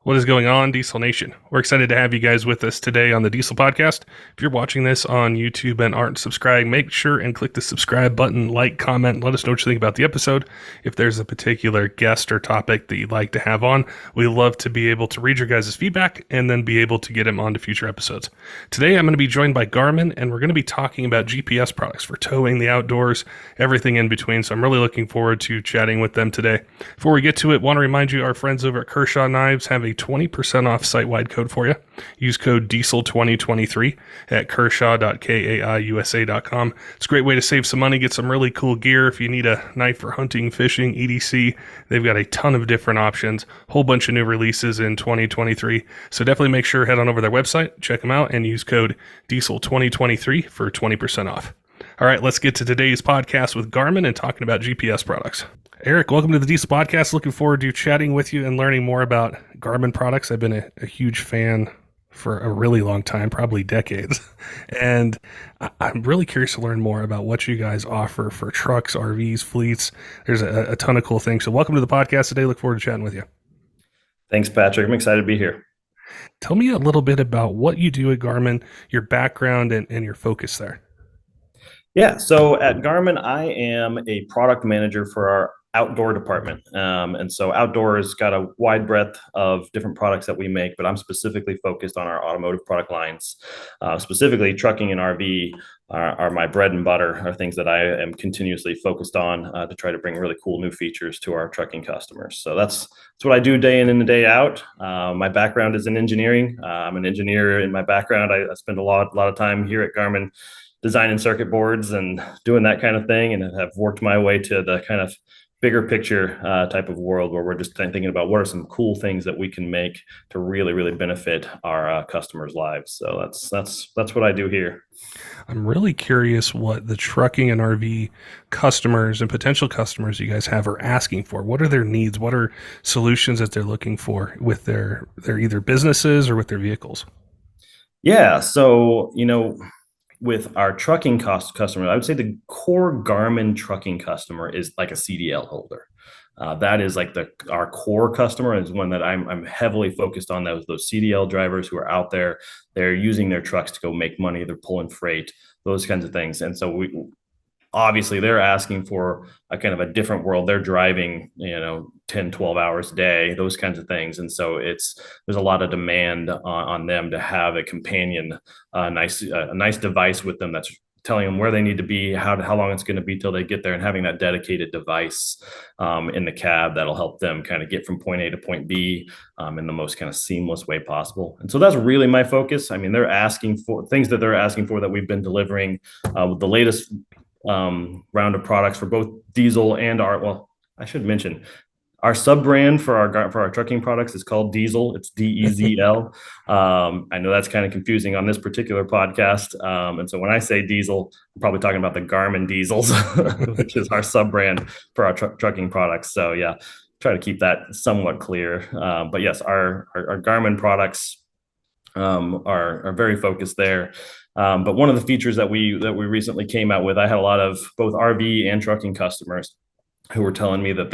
What is going on, Diesel Nation? We're excited to have you guys with us today on the Diesel Podcast. If you're watching this on YouTube and aren't subscribed, make sure and click the subscribe button, like, comment, let us know what you think about the episode. If there's a particular guest or topic that you'd like to have on, we love to be able to read your guys' feedback and then be able to get him onto future episodes. Today, I'm going to be joined by Garmin, and we're going to be talking about GPS products for towing, the outdoors, everything in between. So I'm really looking forward to chatting with them today. Before we get to it, want to remind you our friends over at Kershaw Knives have a 20% off site-wide code for you. Use code DIESEL2023 at kershaw.kaiusa.com. It's a great way to save some money, get some really cool gear. If you need a knife for hunting, fishing, EDC, they've got a ton of different options, whole bunch of new releases in 2023. So definitely make sure head on over to their website, check them out, and use code DIESEL2023 for 20% off. All right, let's get to today's podcast with Garmin and talking about GPS products. Eric, welcome to the Diesel Podcast. Looking forward to chatting with you and learning more about Garmin products. I've been a huge fan for a really long time, probably decades. And I'm really curious to learn more about what you guys offer for trucks, RVs, fleets. There's a ton of cool things. So welcome to the podcast today. Look forward to chatting with you. Thanks, Patrick. I'm excited to be here. Tell me a little bit about what you do at Garmin, your background, and your focus there. Yeah, so at Garmin, I am a product manager for our outdoor department. And so outdoor has got a wide breadth of different products that we make, but I'm specifically focused on our automotive product lines. Specifically, trucking and RV are my bread and butter, are things that I am continuously focused on to try to bring really cool new features to our trucking customers. So that's what I do day in and day out. My background is in engineering. I'm an engineer in my background. I spend a lot of time here at Garmin designing circuit boards and doing that kind of thing, and have worked my way to the kind of bigger picture type of world where we're just thinking about what are some cool things that we can make to really benefit our customers' lives. So that's what I do here. I'm really curious what the trucking and RV customers and potential customers you guys have are asking for. What are their needs? What are solutions that they're looking for with their either businesses or with their vehicles? Yeah, so with our trucking customer, I would say the core Garmin trucking customer is like a CDL holder. That is like our core customer is one that I'm heavily focused on. Those CDL drivers who are out there, they're using their trucks to go make money. They're pulling freight, those kinds of things. And so obviously they're asking for a kind of a different world. They're driving, 10, 12 hours a day, those kinds of things. And so there's a lot of demand on them to have a companion, a nice device with them that's telling them where they need to be, how long it's going to be till they get there, and having that dedicated device in the cab that'll help them kind of get from point A to point B in the most kind of seamless way possible. And so that's really my focus. I mean, they're asking for things that we've been delivering with the latest round of products for both diesel and I should mention our sub brand for our trucking products is called Diesel. It's DEZL. I know that's kind of confusing on this particular podcast. And so when I say Diesel, I'm probably talking about the Garmin Diesels, which is our sub brand for our trucking products. So yeah, try to keep that somewhat clear. But yes, our Garmin products are very focused there. But one of the features that we recently came out with, I had a lot of both RV and trucking customers who were telling me that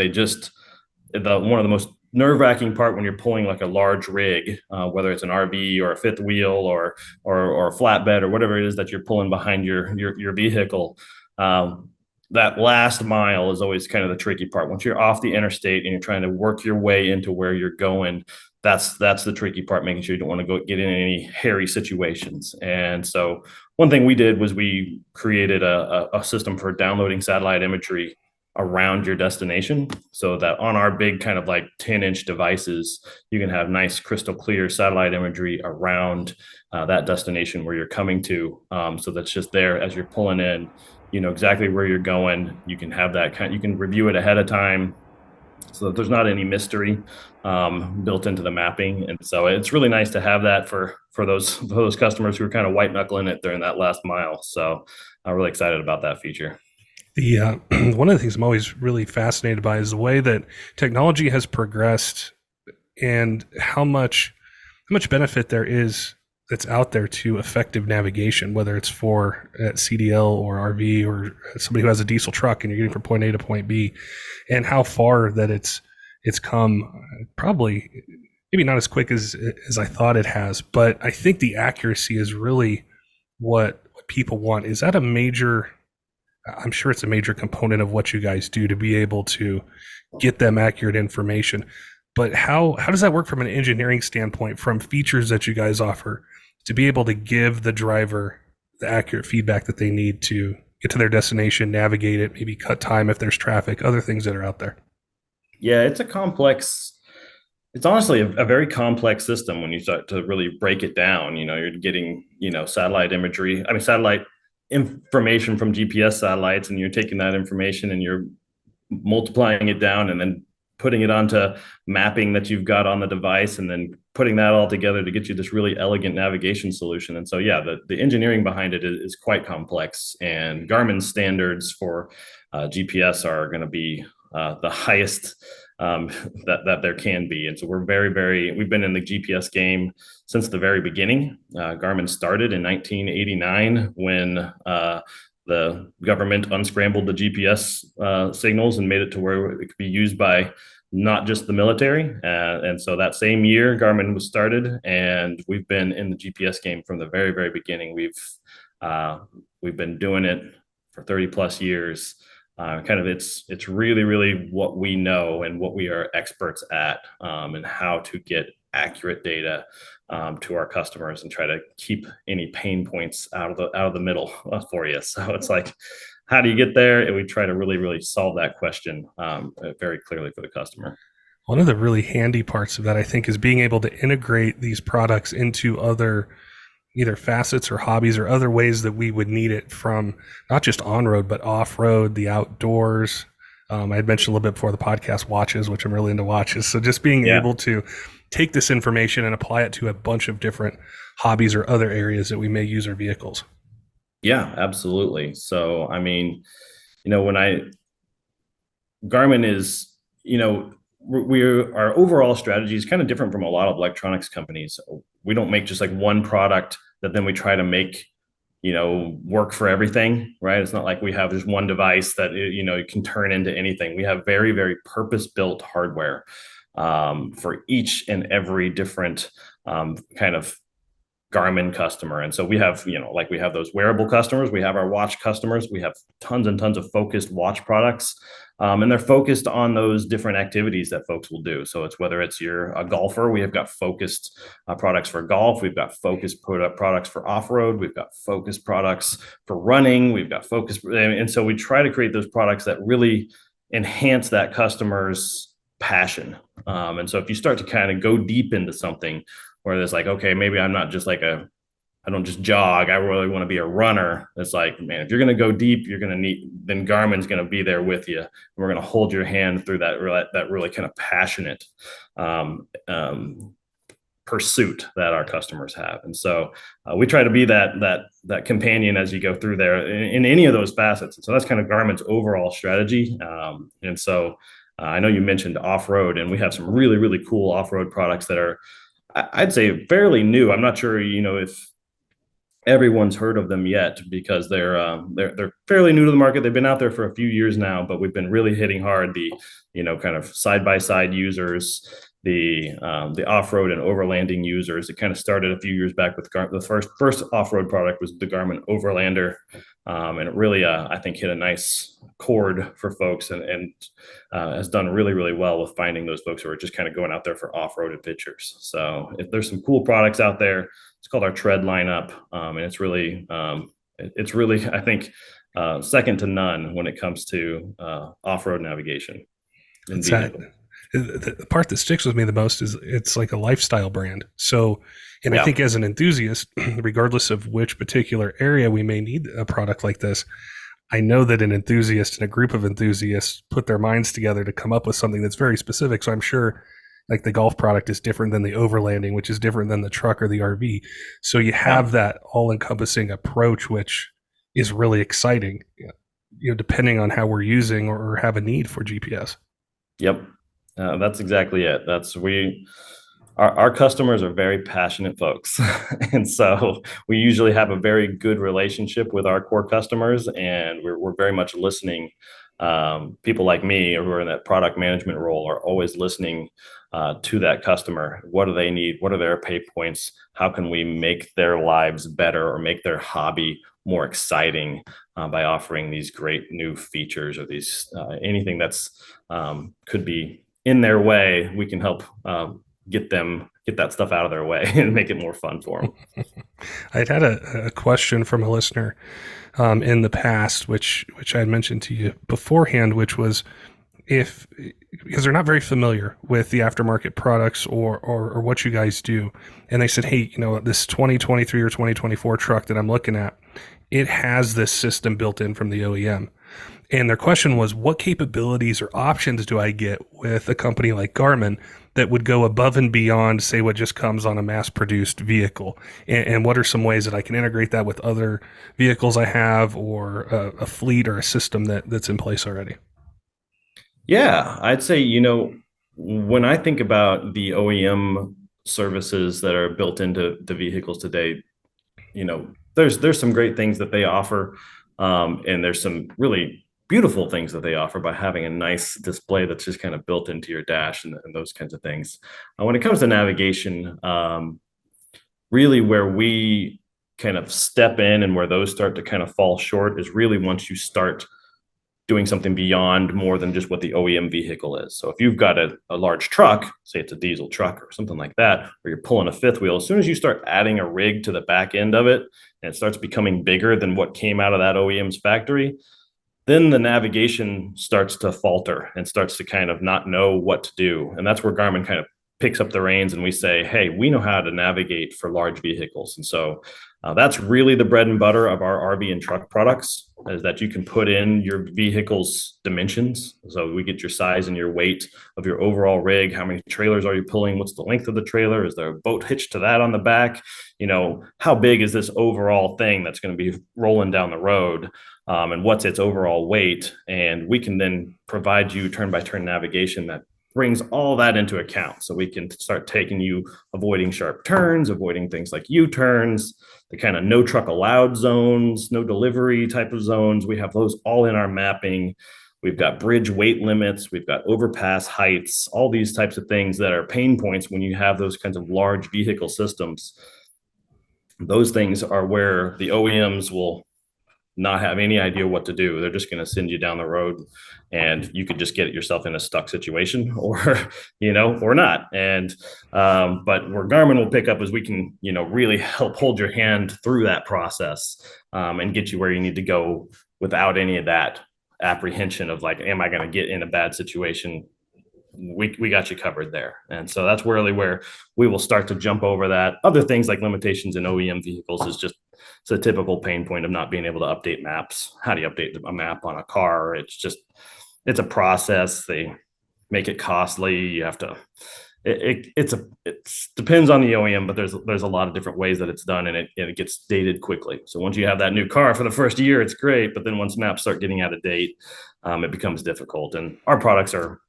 one of the most nerve-wracking part when you're pulling like a large rig, whether it's an RV or a fifth wheel or a flatbed or whatever it is that you're pulling behind your vehicle, that last mile is always kind of the tricky part. Once you're off the interstate and you're trying to work your way into where you're going, that's the tricky part, making sure you don't want to go get in any hairy situations. And so one thing we did was we created a system for downloading satellite imagery around your destination, so that on our big kind of like 10-inch devices, you can have nice crystal clear satellite imagery around that destination where you're coming to. So that's just there as you're pulling in, you know exactly where you're going. You can have that you can review it ahead of time, so that there's not any mystery built into the mapping. And so it's really nice to have that for those customers who are kind of white knuckling it during that last mile. So I'm really excited about that feature. One of the things I'm always really fascinated by is the way that technology has progressed and how much benefit there is that's out there to effective navigation, whether it's for CDL or RV or somebody who has a diesel truck and you're getting from point A to point B, and how far that it's come. Probably maybe not as quick as I thought it has, but I think the accuracy is really what people want. Is that a major? I'm sure it's a major component of what you guys do to be able to get them accurate information. But how does that work from an engineering standpoint, from features that you guys offer, to be able to give the driver the accurate feedback that they need to get to their destination, navigate it, maybe cut time if there's traffic, other things that are out there? Yeah, it's honestly a very complex system when you start to really break it down. You're getting, satellite imagery, satellite information from GPS satellites, and you're taking that information and you're multiplying it down and then putting it onto mapping that you've got on the device, and then putting that all together to get you this really elegant navigation solution. And so, yeah, the engineering behind it is quite complex, and Garmin standards for GPS are going to be the highest that there can be. And so we've been in the GPS game since the very beginning. Garmin started in 1989 when the government unscrambled the GPS signals and made it to where it could be used by not just the military. And so that same year, Garmin was started, and we've been in the GPS game from the very, very beginning. We've been doing it for 30 plus years. It's really, really what we know and what we are experts at, and how to get accurate data to our customers and try to keep any pain points out of the middle for you. So it's like, how do you get there? And we try to really, really solve that question very clearly for the customer. One of the really handy parts of that, I think, is being able to integrate these products into other either facets or hobbies or other ways that we would need it, from not just on road, but off road, the outdoors. I had mentioned a little bit before the podcast, watches, which I'm really into watches. So just being able to take this information and apply it to a bunch of different hobbies or other areas that we may use our vehicles. Yeah, absolutely. So, when Garmin is, our overall strategy is kind of different from a lot of electronics companies. We don't make just like one product that then we try to make, work for everything, right? It's not like we have just one device that, it can turn into anything. We have very, very purpose-built hardware for each and every different kind of Garmin customer. And so we have, we have those wearable customers, we have our watch customers, we have tons and tons of focused watch products. And they're focused on those different activities that folks will do. So it's whether it's you're a golfer, we have got focused products for golf. We've got focused products for off-road. We've got focused products for running. We've got focused. And so we try to create those products that really enhance that customer's passion. And so if you start to kind of go deep into something where there's like, okay, maybe I'm not just like I don't just jog. I really want to be a runner. It's like, man, if you're going to go deep, then Garmin's going to be there with you. We're going to hold your hand through that really kind of passionate pursuit that our customers have. And so we try to be that companion as you go through there in any of those facets. And so that's kind of Garmin's overall strategy. And so I know you mentioned off-road, and we have some really, really cool off-road products that are, I'd say, fairly new. I'm not sure, if everyone's heard of them yet, because they're fairly new to the market. They've been out there for a few years now, but we've been really hitting hard the, kind of side-by-side users, the off-road and overlanding users. It kind of started a few years back with the first off-road product was the Garmin Overlander. And it really, I think, hit a nice chord for folks, and has done really, really well with finding those folks who are just kind of going out there for off-road adventures. So if there's some cool products out there, it's called our Tread lineup. And it's really, I think, second to none when it comes to off-road navigation. The part that sticks with me the most is it's like a lifestyle brand. So, and I think as an enthusiast, regardless of which particular area we may need a product like this, I know that an enthusiast and a group of enthusiasts put their minds together to come up with something that's very specific. So I'm sure like the golf product is different than the overlanding, which is different than the truck or the RV. So you have that all encompassing approach, which is really exciting, depending on how we're using or have a need for GPS. Yep. That's exactly it. Our customers are very passionate folks. And so we usually have a very good relationship with our core customers, and we're very much listening people like me who are in that product management role are always listening to that customer. What do they need? What are their pay points? How can we make their lives better or make their hobby more exciting by offering these great new features or these anything that's could be in their way? We can help get that stuff out of their way and make it more fun for them. I'd had a question from a listener in the past, which I had mentioned to you beforehand, which was if because they're not very familiar with the aftermarket products or what you guys do, and they said, hey, this 2023 or 2024 truck that I'm looking at, it has this system built in from the OEM. And their question was, what capabilities or options do I get with a company like Garmin that would go above and beyond, say, what just comes on a mass-produced vehicle? And what are some ways that I can integrate that with other vehicles I have or a fleet or a system that's in place already? Yeah, I'd say, when I think about the OEM services that are built into the vehicles today, there's some great things that they offer, and there's some really beautiful things that they offer by having a nice display that's just kind of built into your dash and those kinds of things. When it comes to navigation, really where we kind of step in and where those start to kind of fall short is really once you start doing something beyond more than just what the OEM vehicle is. So if you've got a large truck, say it's a diesel truck or something like that, where you're pulling a fifth wheel, as soon as you start adding a rig to the back end of it and it starts becoming bigger than what came out of that OEM's factory, then the navigation starts to falter and starts to kind of not know what to do. And that's where Garmin kind of picks up the reins and we say, hey, we know how to navigate for large vehicles. And so that's really the bread and butter of our RV and truck products, is that you can put in your vehicle's dimensions. So we get your size and your weight of your overall rig. How many trailers are you pulling? What's the length of the trailer? Is there a boat hitched to that on the back? How big is this overall thing that's going to be rolling down the road? And what's its overall weight? And we can then provide you turn-by-turn navigation that brings all that into account. So we can start taking you avoiding sharp turns, avoiding things like U-turns, the kind of no truck allowed zones, no delivery type of zones. We have those all in our mapping. We've got bridge weight limits. We've got overpass heights, all these types of things that are pain points when you have those kinds of large vehicle systems. Those things are where the OEMs will not have any idea what to do. They're just going to send you down the road and you could just get yourself in a stuck situation or not. And but where Garmin will pick up is we can really help hold your hand through that process and get you where you need to go without any of that apprehension of like, am I going to get in a bad situation? We got you covered there. And so that's really where we will start to jump over that. Other things like limitations in OEM vehicles is just, it's a typical pain point of not being able to update maps. How do you update a map on a car? It's a process. They make it costly. You have to, it depends on the OEM, but there's a lot of different ways that it's done, and it gets dated quickly. So once you have that new car for the first year, it's great. But then once maps start getting out of date, it becomes difficult. And our products are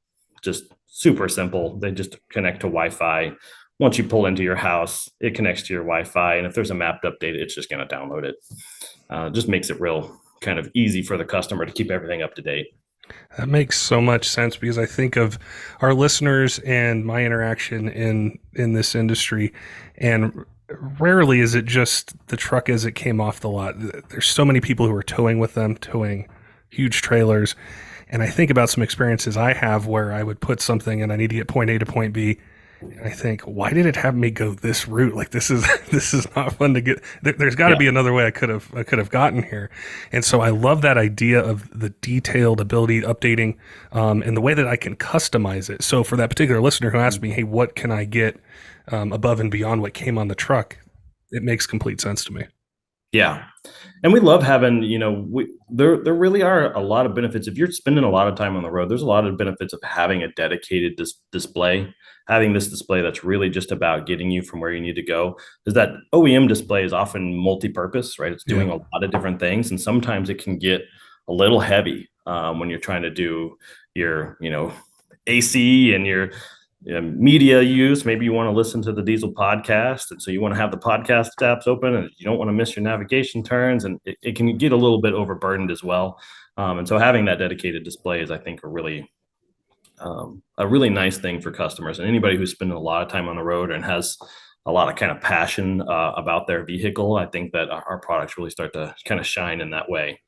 just super simple. They just connect to Wi-Fi. Once you pull into your house, it connects to your Wi-Fi. And if there's a mapped update, it's just going to download it. Just makes it real kind of easy for the customer to keep everything up to date. That makes so much sense because I think of our listeners and my interaction in this industry, and rarely is it just the truck as it came off the lot. There's so many people who are towing with them, towing huge trailers. And I think about some experiences I have where I would put something and I need to get point A to point B. And I think, why did it have me go this route? Like this is not fun to get. There's got to be another way I could have gotten here. And so I love that idea of the detailed ability updating, and the way that I can customize it. So for that particular listener who asked me, hey, what can I get above and beyond what came on the truck? It makes complete sense to me. Yeah. And we love having, there really are a lot of benefits. If you're spending a lot of time on the road, there's a lot of benefits of having a dedicated display, having this display that's really just about getting you from where you need to go. Because that OEM display is often multi-purpose, right? It's doing a lot of different things. And sometimes it can get a little heavy when you're trying to do your, AC and your media use. Maybe you want to listen to the diesel podcast, and so you want to have the podcast apps open, and you don't want to miss your navigation turns, and it can get a little bit overburdened as well. And so having that dedicated display is, I think, a really nice thing for customers and anybody who's spending a lot of time on the road and has a lot of kind of passion about their vehicle. I think that our products really start to kind of shine in that way.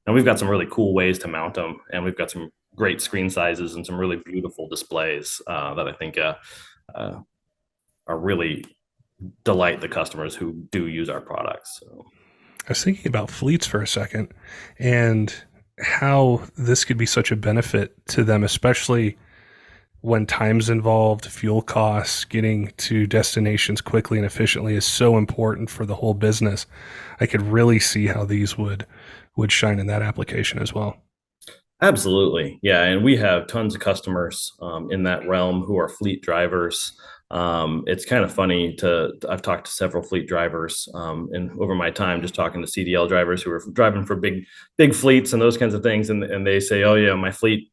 And we've got some really cool ways to mount them, and we've got some great screen sizes and some really beautiful displays that I think are really delight the customers who do use our products. So. I was thinking about fleets for a second and how this could be such a benefit to them, especially when time's involved, fuel costs, getting to destinations quickly and efficiently is so important for the whole business. I could really see how these would shine in that application as well. Absolutely. Yeah. And we have tons of customers in that realm who are fleet drivers. It's kind of funny I've talked to several fleet drivers and over my time, just talking to CDL drivers who are driving for big fleets and those kinds of things. And they say, oh yeah, my fleet,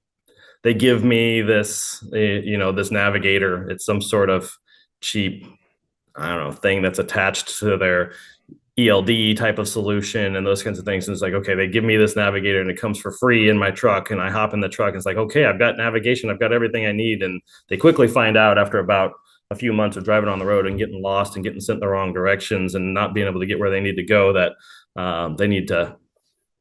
they give me this, this navigator. It's some sort of cheap, I don't know, thing that's attached to their ELD type of solution and those kinds of things. And it's like, okay, they give me this navigator and it comes for free in my truck. And I hop in the truck and it's like, okay, I've got navigation. I've got everything I need. And they quickly find out after about a few months of driving on the road and getting lost and getting sent in the wrong directions and not being able to get where they need to go, that they need to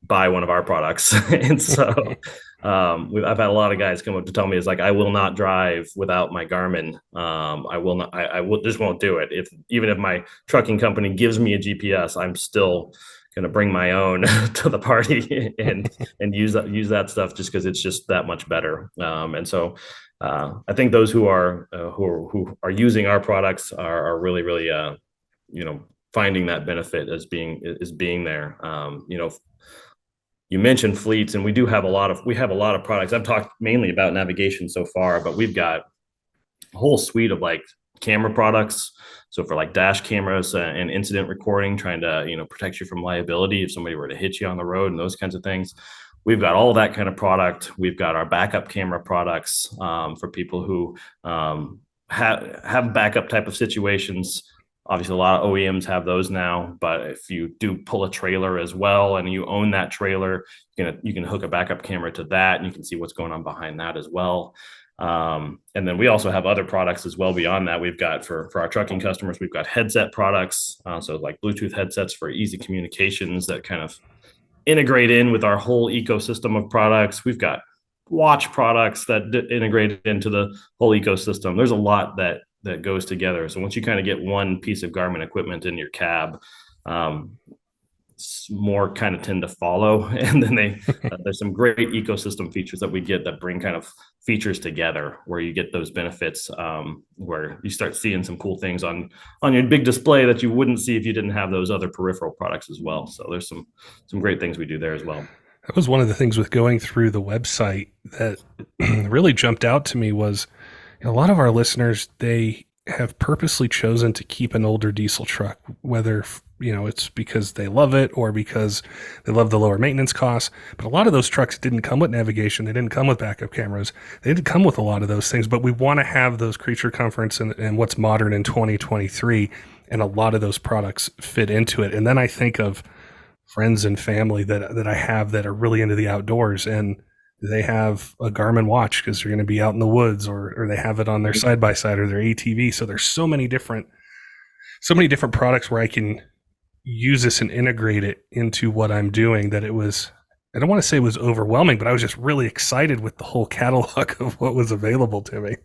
buy one of our products. And so I've had a lot of guys come up to tell me, it's like, I will not drive without my Garmin. I will not, I will just won't do it. Even if my trucking company gives me a GPS, I'm still going to bring my own to the party and use that stuff just because it's just that much better. And so I think those who are using our products are really, really, finding that benefit as being there. You mentioned fleets, and we have a lot of products. I've talked mainly about navigation so far, but we've got a whole suite of like camera products. So for like dash cameras and incident recording, trying to protect you from liability if somebody were to hit you on the road and those kinds of things. We've got all that kind of product. We've got our backup camera products for people who have backup type of situations. Obviously, a lot of OEMs have those now, but if you do pull a trailer as well and you own that trailer, you can hook a backup camera to that and you can see what's going on behind that as well. And then we also have other products as well beyond that. We've got for our trucking customers, we've got headset products. So like Bluetooth headsets for easy communications that kind of integrate in with our whole ecosystem of products. We've got watch products that integrate into the whole ecosystem. There's a lot that goes together. So once you kind of get one piece of Garmin equipment in your cab, more kind of tend to follow. And then there's some great ecosystem features that we get that bring kind of features together where you get those benefits, where you start seeing some cool things on your big display that you wouldn't see if you didn't have those other peripheral products as well. So there's some great things we do there as well. That was one of the things with going through the website that really jumped out to me was a lot of our listeners, they have purposely chosen to keep an older diesel truck, whether it's because they love it or because they love the lower maintenance costs. But a lot of those trucks didn't come with navigation. They didn't come with backup cameras. They didn't come with a lot of those things. But we want to have those creature comforts and what's modern in 2023. And a lot of those products fit into it. And then I think of friends and family that I have that are really into the outdoors, and they have a Garmin watch because they're going to be out in the woods, or they have it on their side-by-side or their ATV. So there's so many different products where I can use this and integrate it into what I'm doing that I don't want to say it was overwhelming, but I was just really excited with the whole catalog of what was available to me.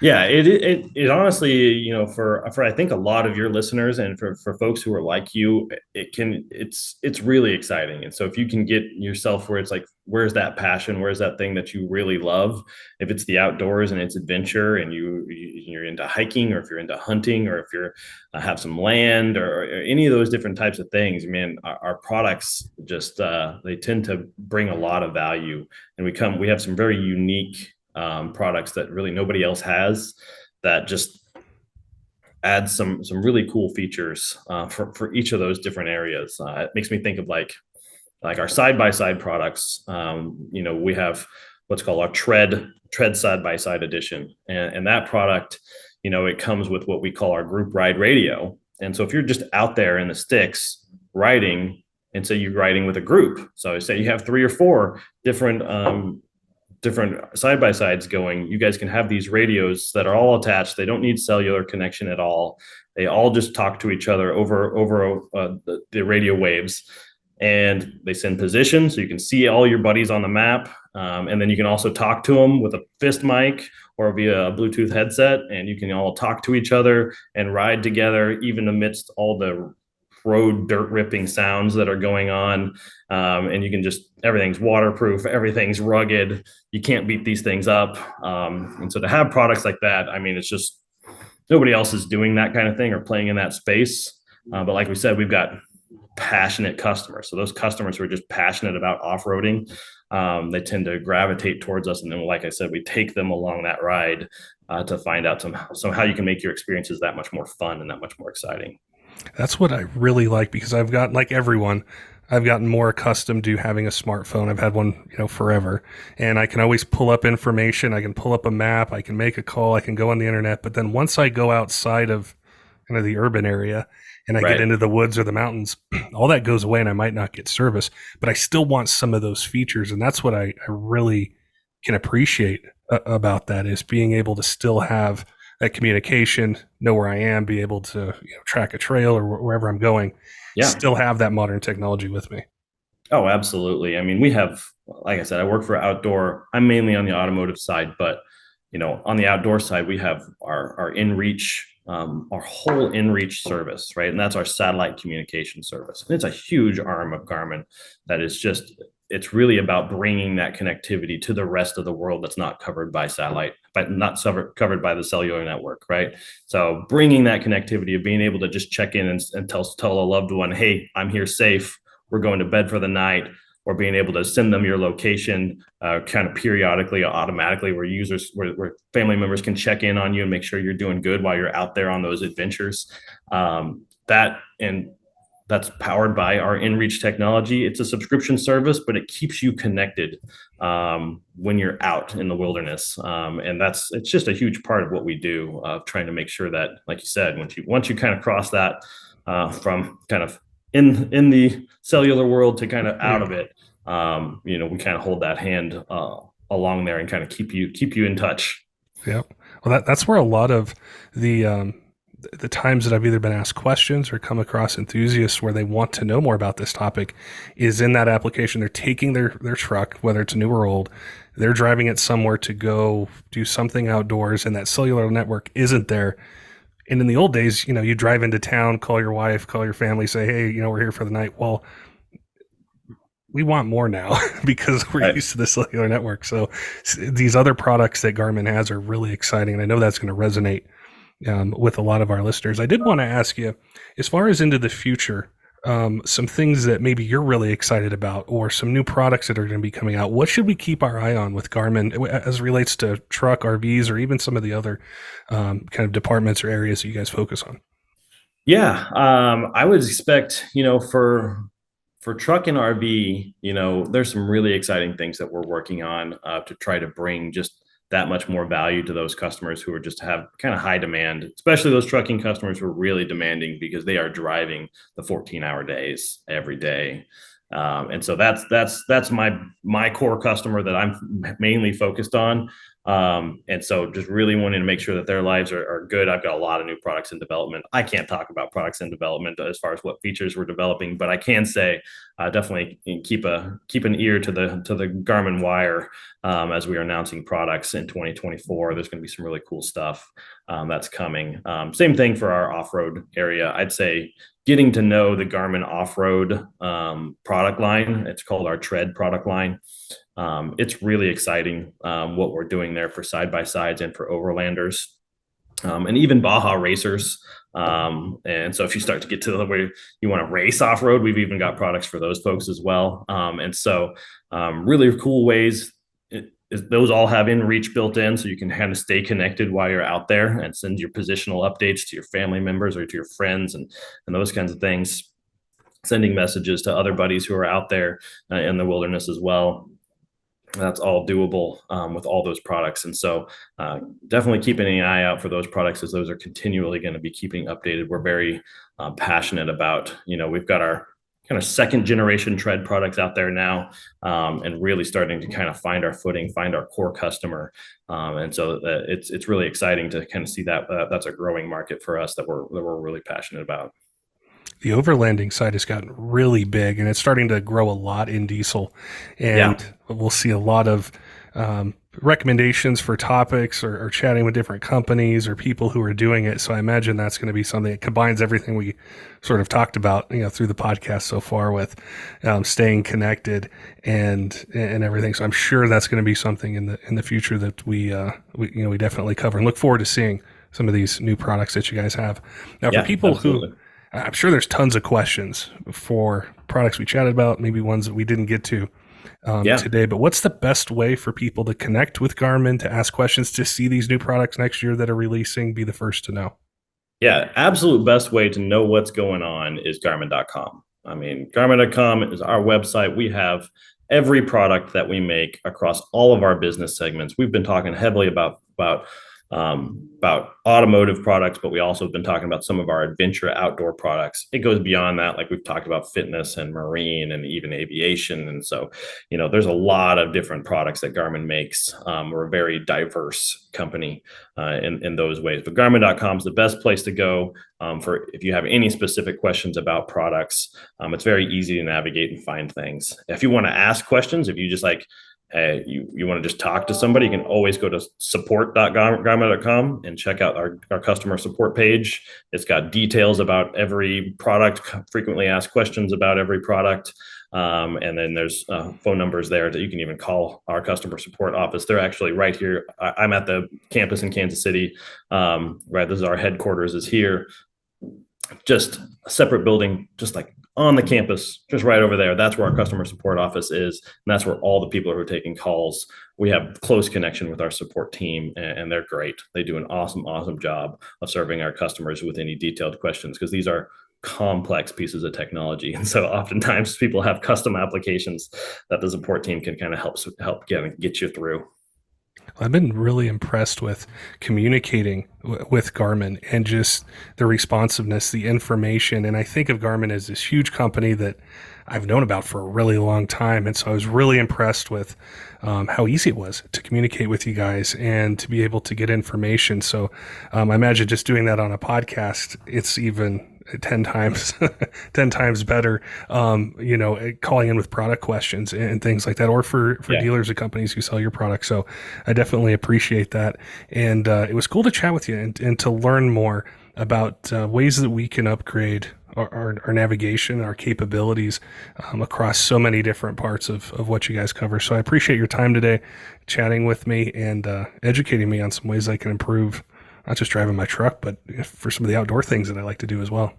Yeah, it honestly, for I think a lot of your listeners and for folks who are like you, it's really exciting. And so if you can get yourself where it's like, where's that passion? Where's that thing that you really love? If it's the outdoors and it's adventure and you're into hiking, or if you're into hunting, or if you're have some land or any of those different types of things, man, our products just they tend to bring a lot of value, and we have some very unique products that really nobody else has, that just add some really cool features for each of those different areas. It makes me think of like our side-by-side products. We have what's called our tread side by side edition, and that product, it comes with what we call our group ride radio. And so if you're just out there in the sticks riding, and so you're riding with a group, so say you have 3 or 4 different side by sides going, you guys can have these radios that are all attached. They don't need cellular connection at all. They all just talk to each other over the radio waves, and they send position so you can see all your buddies on the map. And then you can also talk to them with a fist mic or via a Bluetooth headset, and you can all talk to each other and ride together, even amidst all the road dirt ripping sounds that are going on. And you can everything's waterproof, everything's rugged. You can't beat these things up. And so to have products like that, I mean, it's just nobody else is doing that kind of thing or playing in that space. But like we said, we've got passionate customers. So those customers who are just passionate about off-roading, they tend to gravitate towards us. And then, like I said, we take them along that ride to find out how you can make your experiences that much more fun and that much more exciting. That's what I really like, because I've gotten, like everyone, I've gotten more accustomed to having a smartphone. I've had one, forever, and I can always pull up information. I can pull up a map. I can make a call. I can go on the internet. But then once I go outside of kind of the urban area and I get into the woods or the mountains, all that goes away and I might not get service, but I still want some of those features. And that's what I really can appreciate about that, is being able to still have that communication, know where I am, be able to track a trail or wherever I'm going, still have that modern technology with me. Oh, absolutely. I mean, we have, like I said, I work for outdoor. I'm mainly on the automotive side, but on the outdoor side, we have our InReach, our whole InReach service, right? And that's our satellite communication service. And it's a huge arm of Garmin that is it's really about bringing that connectivity to the rest of the world that's not covered by satellite, but not covered by the cellular network, right? So bringing that connectivity of being able to just check in and tell a loved one, hey, I'm here safe, we're going to bed for the night, or being able to send them your location kind of periodically, automatically, where family members can check in on you and make sure you're doing good while you're out there on those adventures. That's powered by our InReach technology. It's a subscription service, but it keeps you connected when you're out in the wilderness. And it's just a huge part of what we do, trying to make sure that, like you said, once you kind of cross that from kind of in the cellular world to kind of out of it, we kind of hold that hand along there and kind of keep you in touch. Yeah. Well, that's where a lot of the times that I've either been asked questions or come across enthusiasts where they want to know more about this topic is in that application. They're taking their truck, whether it's new or old, they're driving it somewhere to go do something outdoors, and that cellular network isn't there. And in the old days, you drive into town, call your wife, call your family, say, hey, we're here for the night. Well, we want more now because we're used to the cellular network. So these other products that Garmin has are really exciting. And I know that's going to resonate with a lot of our listeners. I did want to ask you, as far as into the future, some things that maybe you're really excited about, or some new products that are going to be coming out. What should we keep our eye on with Garmin as it relates to truck, RVs, or even some of the other kind of departments or areas that you guys focus on? Yeah, I would expect, for truck and RV, there's some really exciting things that we're working on to try to bring just that much more value to those customers who are just have kind of high demand, especially those trucking customers who are really demanding because they are driving the 14-hour days every day. And so that's my core customer that I'm mainly focused on. And so just really wanting to make sure that their lives are good. I've got a lot of new products in development. I can't talk about products in development as far as what features we're developing, but I can say definitely keep an ear to the Garmin wire as we are announcing products in 2024. There's going to be some really cool stuff that's coming. Same thing for our off-road area. I'd say getting to know the Garmin off-road product line. It's called our Tread product line. It's really exciting what we're doing there for side-by-sides and for overlanders, and even Baja racers. And so if you start to get to the where you want to race off-road, we've even got products for those folks as well. And so really cool ways. Those all have InReach built in, so you can kind of stay connected while you're out there and send your positional updates to your family members or to your friends and those kinds of things. Sending messages to other buddies who are out there in the wilderness as well. That's all doable with all those products. And so definitely keeping an eye out for those products, as those are continually going to be keeping updated. We're very passionate about, we've got our kind of second generation tread products out there now, and really starting to kind of find our footing, find our core customer. And so it's really exciting to kind of see that that's a growing market for us that we're really passionate about. The overlanding side has gotten really big, and it's starting to grow a lot in diesel. And Yeah. we'll see a lot of recommendations for topics, or chatting with different companies or people who are doing it. So I imagine that's going to be something that combines everything we sort of talked about, through the podcast so far, with staying connected and everything. So I'm sure that's going to be something in the future that we definitely cover, and look forward to seeing some of these new products that you guys have. Now, for Yeah, people who, absolutely. I'm sure there's tons of questions for products we chatted about, maybe ones that we didn't get to Yeah. today, but what's the best way for people to connect with Garmin, to ask questions, to see these new products next year that are releasing, be the first to know? Yeah, absolute best way to know what's going on is Garmin.com. I mean, Garmin.com is our website. We have every product that we make across all of our business segments. We've been talking heavily about automotive products, but we also have been talking about some of our adventure outdoor products. It goes beyond that, like we've talked about fitness and marine and even aviation. And so, there's a lot of different products that Garmin makes. We're a very diverse company in those ways. But Garmin.com is the best place to go for if you have any specific questions about products. It's very easy to navigate and find things. If you want to ask questions, if you just like, you want to just talk to somebody, you can always go to support.garmin.com and check out our customer support page. It's got details about every product, frequently asked questions about every product. And then there's phone numbers there that you can even call our customer support office. They're actually right here. I'm at the campus in Kansas City. Right, this is our headquarters is here. Just a separate building, just like on the campus, just right over there. That's where our customer support office is. And that's where all the people who are taking calls. We have close connection with our support team, and they're great. They do an awesome job of serving our customers with any detailed questions, because these are complex pieces of technology. And so oftentimes people have custom applications that the support team can kind of help get you through. I've been really impressed with communicating with Garmin, and just the responsiveness, the information. And I think of Garmin as this huge company that I've known about for a really long time. And so I was really impressed with how easy it was to communicate with you guys and to be able to get information. So I imagine just doing that on a podcast, it's even 10 times 10 times better, calling in with product questions and things like that, or for Yeah. dealers and companies who sell your product. So I definitely appreciate that. And it was cool to chat with you, and to learn more about ways that we can upgrade our navigation, our capabilities across so many different parts of what you guys cover. So I appreciate your time today, chatting with me and educating me on some ways I can improve, not just driving my truck, but for some of the outdoor things that I like to do as well.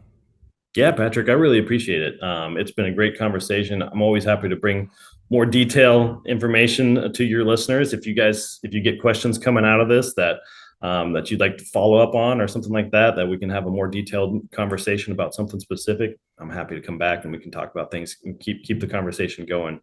Yeah, Patrick, I really appreciate it. It's been a great conversation. I'm always happy to bring more detailed information to your listeners. If you get questions coming out of this that you'd like to follow up on, or something like that we can have a more detailed conversation about something specific, I'm happy to come back and we can talk about things and keep the conversation going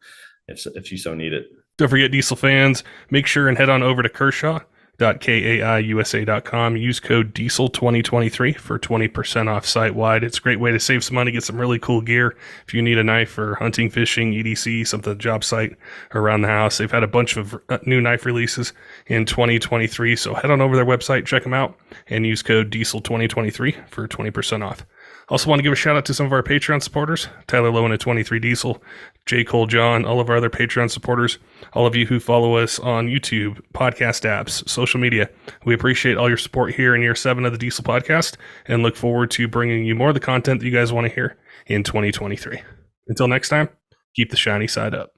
if you so need it. Don't forget, diesel fans, make sure and head on over to Kershaw.kaiusa.com. Use code diesel2023 for 20% off site-wide. It's a great way to save some money, get some really cool gear. If you need a knife for hunting, fishing, EDC, something job site around the house, they've had a bunch of new knife releases in 2023. So head on over to their website, check them out, and use code diesel2023 for 20% off. Also want to give a shout out to some of our Patreon supporters, Tyler Loewen at 23 Diesel, J Cole John, all of our other Patreon supporters, all of you who follow us on YouTube, podcast apps, social media. We appreciate all your support here in year 7 of the Diesel Podcast, and look forward to bringing you more of the content that you guys want to hear in 2023. Until next time, keep the shiny side up.